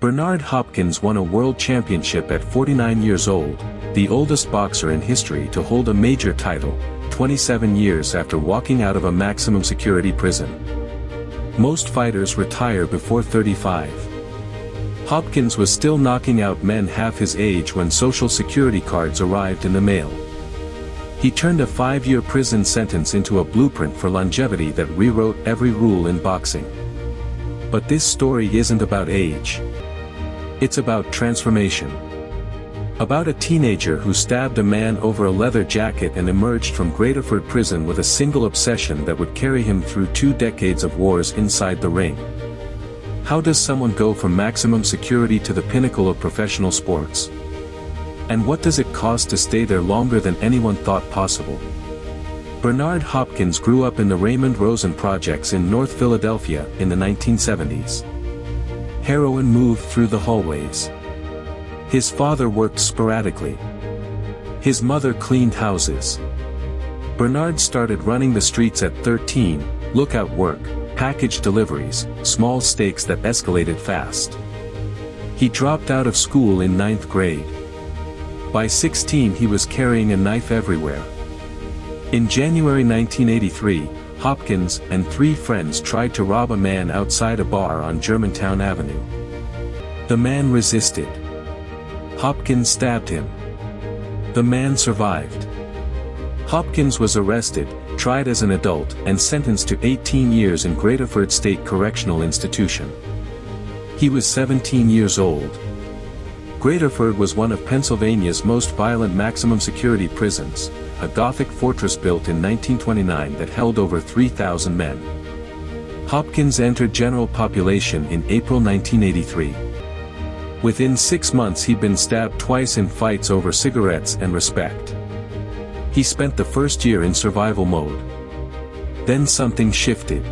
Bernard Hopkins won a world championship at 49 years old, the oldest boxer in history to hold a major title, 27 years after walking out of a maximum security prison. Most fighters retire before 35. Hopkins was still knocking out men half his age when Social Security cards arrived in the mail. He turned a 5-year prison sentence into a blueprint for longevity that rewrote every rule in boxing. But this story isn't about age. It's about transformation. About a teenager who stabbed a man over a leather jacket and emerged from Graterford Prison with a single obsession that would carry him through 2 decades of wars inside the ring. How does someone go from maximum security to the pinnacle of professional sports? And what does it cost to stay there longer than anyone thought possible? Bernard Hopkins grew up in the Raymond Rosen projects in North Philadelphia in the 1970s. Heroin moved through the hallways. His father worked sporadically. His mother cleaned houses. Bernard started running the streets at 13, lookout work, package deliveries, small stakes that escalated fast. He dropped out of school in 9th grade. By 16 he was carrying a knife everywhere. In January 1983, Hopkins and 3 friends tried to rob a man outside a bar on Germantown Avenue. The man resisted. Hopkins stabbed him. The man survived. Hopkins was arrested, tried as an adult, and sentenced to 18 years in Graterford State Correctional Institution. He was 17 years old. Graterford was one of Pennsylvania's most violent maximum security prisons, a Gothic fortress built in 1929 that held over 3,000 men. Hopkins entered general population in April 1983. Within 6 months he'd been stabbed twice in fights over cigarettes and respect. He spent the first year in survival mode. Then something shifted.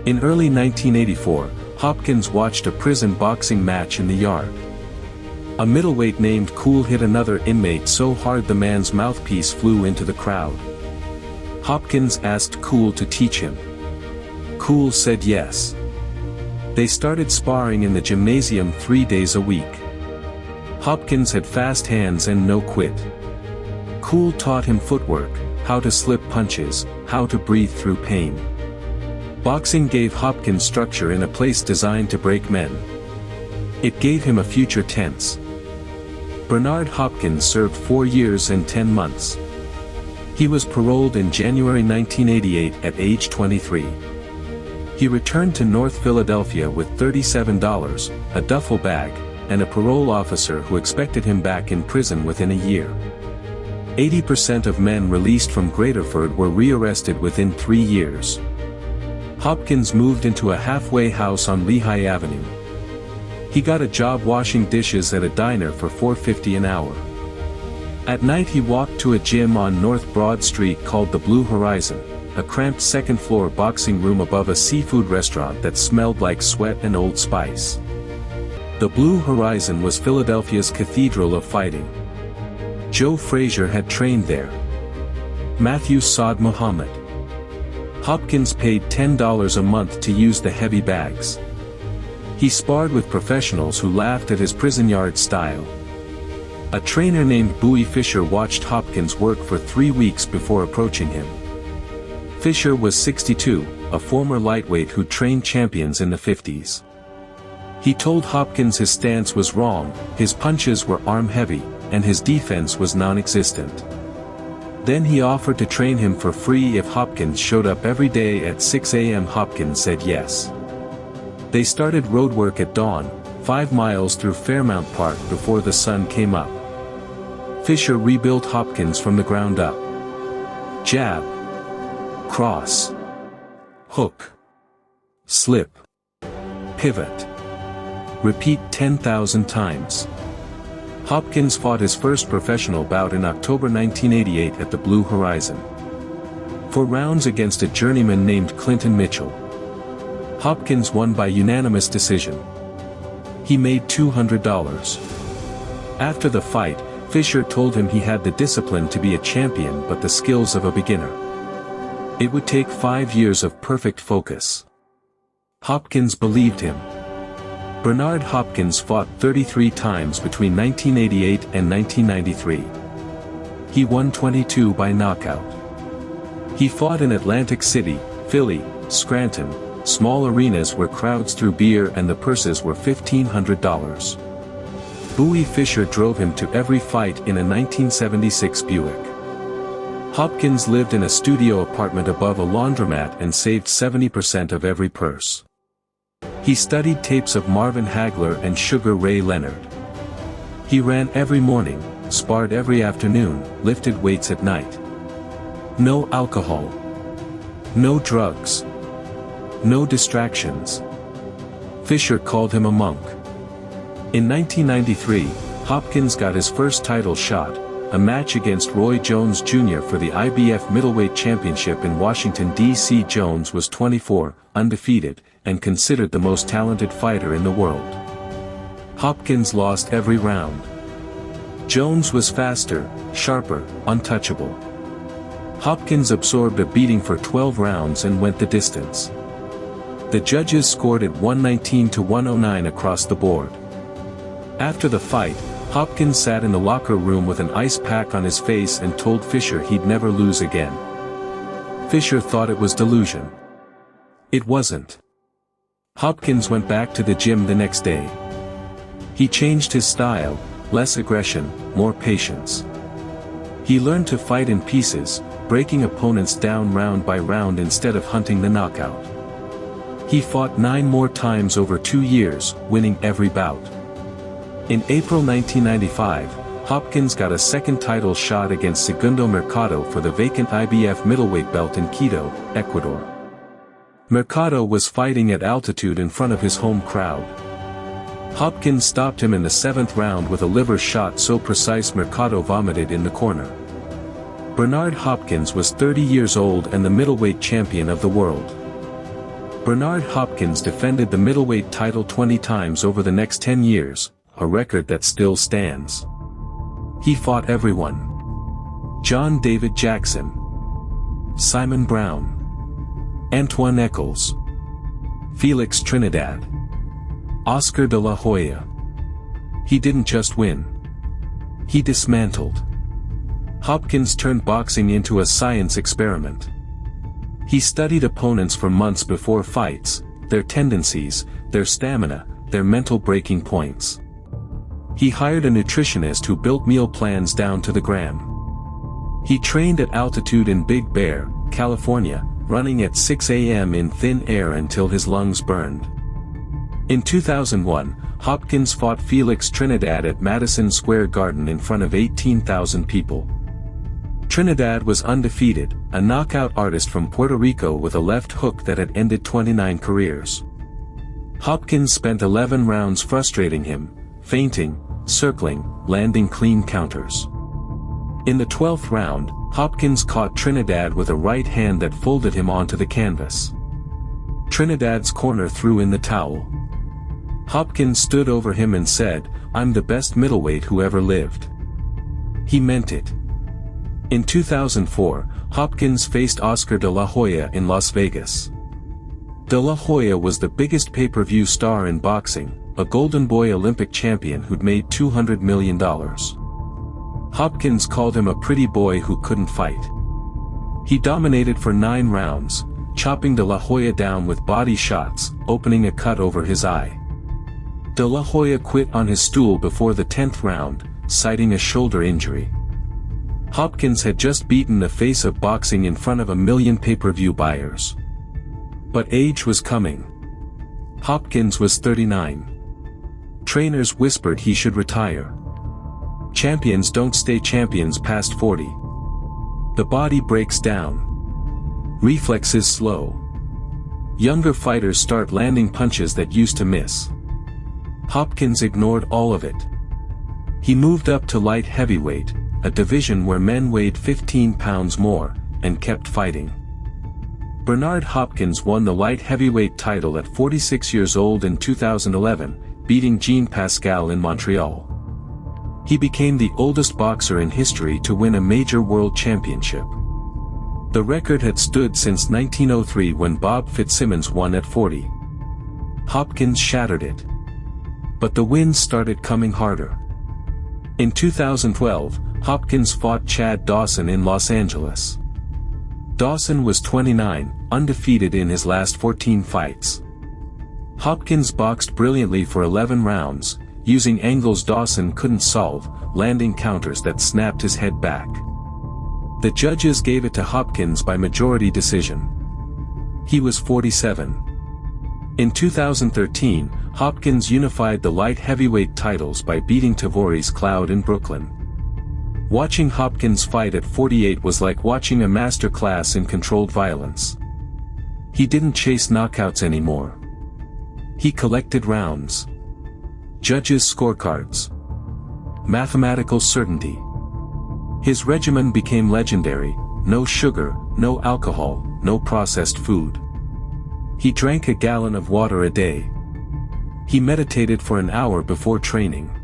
In early 1984, Hopkins watched a prison boxing match in the yard. A middleweight named Cool hit another inmate so hard the man's mouthpiece flew into the crowd. Hopkins asked Cool to teach him. Cool said yes. They started sparring in the gymnasium 3 days a week. Hopkins had fast hands and no quit. Cool taught him footwork, how to slip punches, how to breathe through pain. Boxing gave Hopkins structure in a place designed to break men. It gave him a future tense. Bernard Hopkins served 4 years and 10 months. He was paroled in January 1988 at age 23. He returned to North Philadelphia with $37, a duffel bag, and a parole officer who expected him back in prison within a year. 80% of men released from Graterford were rearrested within 3 years. Hopkins moved into a halfway house on Lehigh Avenue. He got a job washing dishes at a diner for $4.50 an hour. At night he walked to a gym on North Broad Street called the Blue Horizon, a cramped second-floor boxing room above a seafood restaurant that smelled like sweat and Old Spice. The Blue Horizon was Philadelphia's cathedral of fighting. Joe Frazier had trained there. Matthew Saad Muhammad. Hopkins paid $10 a month to use the heavy bags. He sparred with professionals who laughed at his prison yard style. A trainer named Bowie Fisher watched Hopkins work for 3 weeks before approaching him. Fisher was 62, a former lightweight who trained champions in the 50s. He told Hopkins his stance was wrong, his punches were arm-heavy, and his defense was non-existent. Then he offered to train him for free if Hopkins showed up every day at 6 a.m. Hopkins said yes. They started road work at dawn, 5 miles through Fairmount Park before the sun came up. Fisher rebuilt Hopkins from the ground up. Jab. Cross. Hook. Slip. Pivot. Repeat 10,000 times. Hopkins fought his first professional bout in October 1988 at the Blue Horizon. 4 rounds against a journeyman named Clinton Mitchell. Hopkins won by unanimous decision. He made $200. After the fight, Fisher told him he had the discipline to be a champion but the skills of a beginner. It would take 5 years of perfect focus. Hopkins believed him. Bernard Hopkins fought 33 times between 1988 and 1993. He won 22 by knockout. He fought in Atlantic City, Philly, Scranton, small arenas where crowds threw beer and the purses were $1,500. Bowie Fischer drove him to every fight in a 1976 Buick. Hopkins lived in a studio apartment above a laundromat and saved 70% of every purse. He studied tapes of Marvin Hagler and Sugar Ray Leonard. He ran every morning, sparred every afternoon, lifted weights at night. No alcohol. No drugs. No distractions. Fischer called him a monk. In 1993, Hopkins got his first title shot, a match against Roy Jones Jr. for the IBF Middleweight Championship in Washington, D.C. Jones was 24, undefeated, and considered the most talented fighter in the world. Hopkins lost every round. Jones was faster, sharper, untouchable. Hopkins absorbed a beating for 12 rounds and went the distance. The judges scored it 119 to 109 across the board. After the fight, Hopkins sat in the locker room with an ice pack on his face and told Fischer he'd never lose again. Fischer thought it was delusion. It wasn't. Hopkins went back to the gym the next day. He changed his style, less aggression, more patience. He learned to fight in pieces, breaking opponents down round by round instead of hunting the knockout. He fought 9 more times over 2 years, winning every bout. In April 1995, Hopkins got a second title shot against Segundo Mercado for the vacant IBF middleweight belt in Quito, Ecuador. Mercado was fighting at altitude in front of his home crowd. Hopkins stopped him in the 7th round with a liver shot so precise Mercado vomited in the corner. Bernard Hopkins was 30 years old and the middleweight champion of the world. Bernard Hopkins defended the middleweight title 20 times over the next 10 years, a record that still stands. He fought everyone. John David Jackson, Simon Brown, Antoine Eccles, Felix Trinidad, Oscar de la Hoya. He didn't just win. He dismantled. Hopkins turned boxing into a science experiment. He studied opponents for months before fights, their tendencies, their stamina, their mental breaking points. He hired a nutritionist who built meal plans down to the gram. He trained at altitude in Big Bear, California, running at 6 a.m. in thin air until his lungs burned. In 2001, Hopkins fought Felix Trinidad at Madison Square Garden in front of 18,000 people. Trinidad was undefeated, a knockout artist from Puerto Rico with a left hook that had ended 29 careers. Hopkins spent 11 rounds frustrating him, feinting, circling, landing clean counters. In the 12th round, Hopkins caught Trinidad with a right hand that folded him onto the canvas. Trinidad's corner threw in the towel. Hopkins stood over him and said, "I'm the best middleweight who ever lived." He meant it. In 2004, Hopkins faced Oscar de la Hoya in Las Vegas. De la Hoya was the biggest pay-per-view star in boxing, a Golden Boy Olympic champion who'd made $200 million. Hopkins called him a pretty boy who couldn't fight. He dominated for 9 rounds, chopping De La Hoya down with body shots, opening a cut over his eye. De La Hoya quit on his stool before the 10th round, citing a shoulder injury. Hopkins had just beaten the face of boxing in front of 1 million pay-per-view buyers. But age was coming. Hopkins was 39. Trainers whispered he should retire. Champions don't stay champions past 40. The body breaks down. Reflexes slow. Younger fighters start landing punches that used to miss. Hopkins ignored all of it. He moved up to light heavyweight, a division where men weighed 15 pounds more, and kept fighting. Bernard Hopkins won the light heavyweight title at 46 years old in 2011, beating Jean Pascal in Montreal. He became the oldest boxer in history to win a major world championship. The record had stood since 1903 when Bob Fitzsimmons won at 40. Hopkins shattered it. But the wins started coming harder. In 2012, Hopkins fought Chad Dawson in Los Angeles. Dawson was 29, undefeated in his last 14 fights. Hopkins boxed brilliantly for 11 rounds, using angles Dawson couldn't solve, landing counters that snapped his head back. The judges gave it to Hopkins by majority decision. He was 47. In 2013, Hopkins unified the light heavyweight titles by beating Tavoris Cloud in Brooklyn. Watching Hopkins fight at 48 was like watching a master class in controlled violence. He didn't chase knockouts anymore. He collected rounds. Judges' scorecards. Mathematical certainty. His regimen became legendary: no sugar, no alcohol, no processed food. He drank a gallon of water a day. He meditated for an hour before training.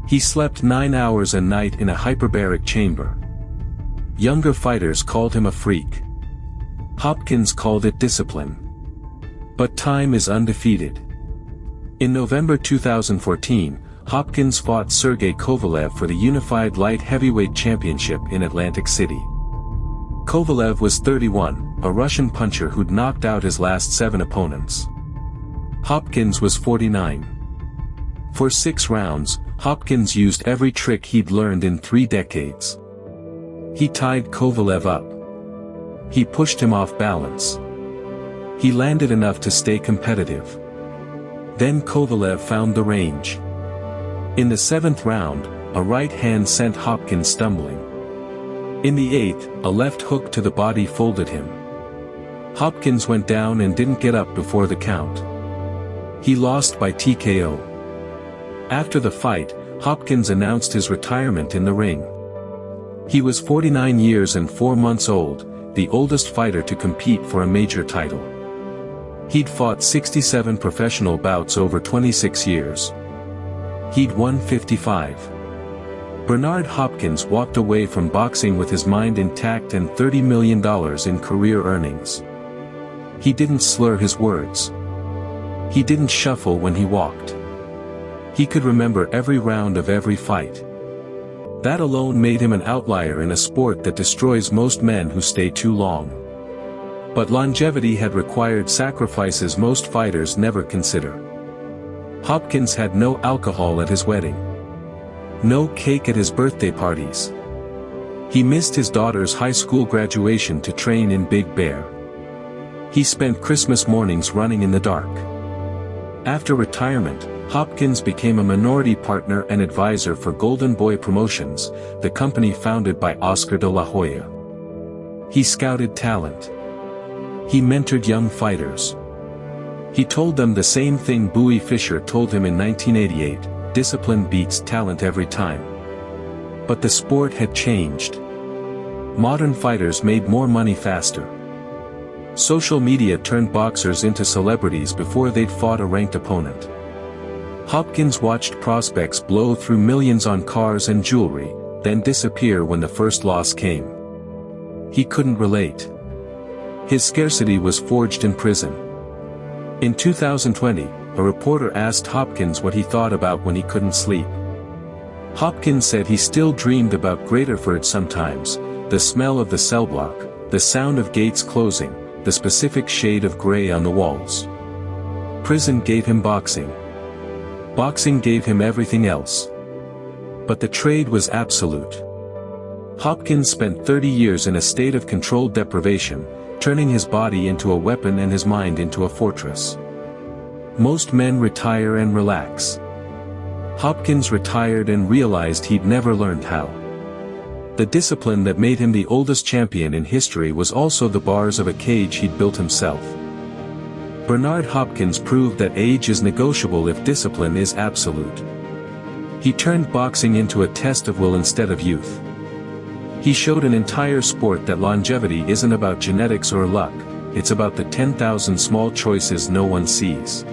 He slept 9 hours a night in a hyperbaric chamber. Younger fighters called him a freak. Hopkins called it discipline. But time is undefeated. In November 2014, Hopkins fought Sergey Kovalev for the unified light heavyweight championship in Atlantic City. Kovalev was 31, a Russian puncher who'd knocked out his last 7 opponents. Hopkins was 49. For 6 rounds, Hopkins used every trick he'd learned in 3 decades. He tied Kovalev up. He pushed him off balance. He landed enough to stay competitive. Then Kovalev found the range. In the 7th round, a right hand sent Hopkins stumbling. In the 8th, a left hook to the body folded him. Hopkins went down and didn't get up before the count. He lost by TKO. After the fight, Hopkins announced his retirement in the ring. He was 49 years and 4 months old, the oldest fighter to compete for a major title. He'd fought 67 professional bouts over 26 years. He'd won 55. Bernard Hopkins walked away from boxing with his mind intact and $30 million in career earnings. He didn't slur his words. He didn't shuffle when he walked. He could remember every round of every fight. That alone made him an outlier in a sport that destroys most men who stay too long. But longevity had required sacrifices most fighters never consider. Hopkins had no alcohol at his wedding. No cake at his birthday parties. He missed his daughter's high school graduation to train in Big Bear. He spent Christmas mornings running in the dark. After retirement, Hopkins became a minority partner and advisor for Golden Boy Promotions, the company founded by Oscar de la Hoya. He scouted talent. He mentored young fighters. He told them the same thing Bowie Fischer told him in 1988, discipline beats talent every time. But the sport had changed. Modern fighters made more money faster. Social media turned boxers into celebrities before they'd fought a ranked opponent. Hopkins watched prospects blow through millions on cars and jewelry, then disappear when the first loss came. He couldn't relate. His scarcity was forged in prison. In 2020, a reporter asked Hopkins what he thought about when he couldn't sleep. Hopkins said he still dreamed about Graterford sometimes, the smell of the cell block, the sound of gates closing, the specific shade of gray on the walls. Prison gave him boxing. Boxing gave him everything else. But the trade was absolute. Hopkins spent 30 years in a state of controlled deprivation, turning his body into a weapon and his mind into a fortress. Most men retire and relax. Hopkins retired and realized he'd never learned how. The discipline that made him the oldest champion in history was also the bars of a cage he'd built himself. Bernard Hopkins proved that age is negotiable if discipline is absolute. He turned boxing into a test of will instead of youth. He showed an entire sport that longevity isn't about genetics or luck, it's about the 10,000 small choices no one sees.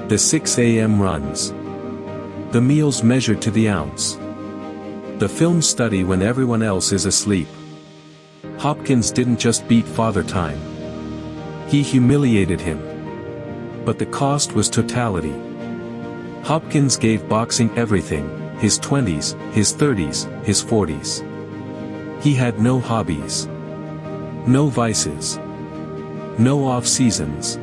The 6 a.m. runs. The meals measured to the ounce. The film study when everyone else is asleep. Hopkins didn't just beat Father Time. He humiliated him. But the cost was totality. Hopkins gave boxing everything, his 20s, his 30s, his 40s. He had no hobbies. No vices. No off-seasons.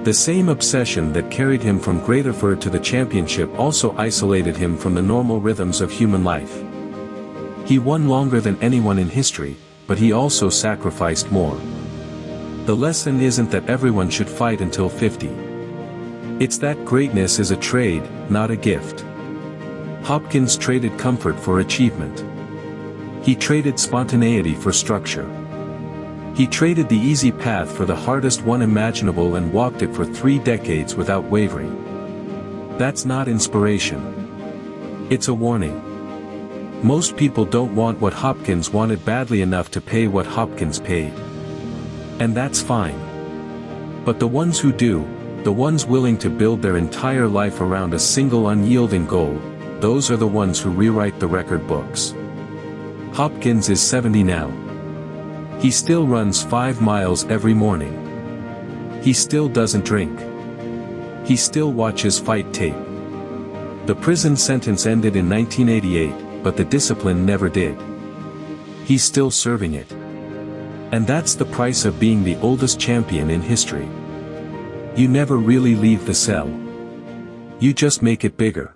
The same obsession that carried him from Graterford to the championship also isolated him from the normal rhythms of human life. He won longer than anyone in history, but he also sacrificed more. The lesson isn't that everyone should fight until 50. It's that greatness is a trade, not a gift. Hopkins traded comfort for achievement. He traded spontaneity for structure. He traded the easy path for the hardest one imaginable and walked it for 3 decades without wavering. That's not inspiration. It's a warning. Most people don't want what Hopkins wanted badly enough to pay what Hopkins paid. And that's fine. But the ones who do, the ones willing to build their entire life around a single unyielding goal, those are the ones who rewrite the record books. Hopkins is 70 now. He still runs 5 miles every morning. He still doesn't drink. He still watches fight tape. The prison sentence ended in 1988, but the discipline never did. He's still serving it. And that's the price of being the oldest champion in history. You never really leave the cell. You just make it bigger.